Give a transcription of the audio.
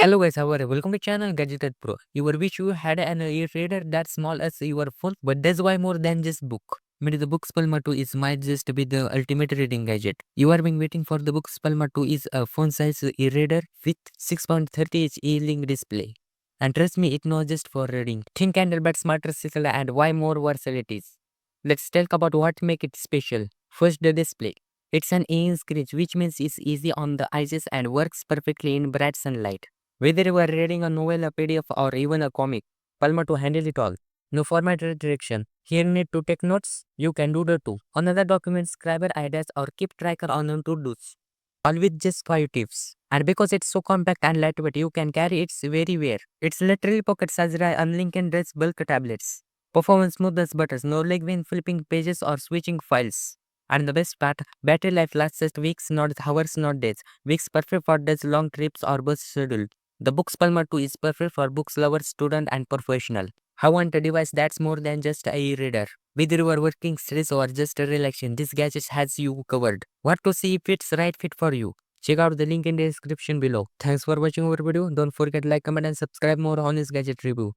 Hello guys, how are you? Welcome to channel Gadget Pro. You would wish you had an e-reader that small as your phone, but that's why more than just book. Maybe the Boox Palma 2 is might just be the ultimate reading gadget. You are been waiting for the Boox Palma 2 is a phone size e-reader with 6.30 inch e-link display. And trust me, it's not just for reading. Think Kindle but smarter system and why more versatilities. Let's talk about what make it special. First, the display. It's an e-ink screen, which means it's easy on the eyes and works perfectly in bright sunlight. Whether you are reading a novel, a PDF, or even a comic, Palma to handle it all. No format direction. Here need to take notes, you can do the too. Another document, scribe ideas or keep tracker on to-dos. All with just 5 tips. And because it's so compact and lightweight, you can carry it very well. It's literally pocket size unlink and dress bulk tablets. Performance smooth as butters, no leg when flipping pages or switching files. And the best part, battery life lasts just weeks, not hours, not days. Weeks perfect for days long trips or bus schedule. The Boox Palma 2 is perfect for books lovers, student and professional. I want a device that's more than just a e-reader. Whether you are working, stress or just a relaxation, this gadget has you covered. What to see if it's right fit for you? Check out the link in the description below. Thanks for watching our video. Don't forget to like, comment and subscribe more on this gadget review.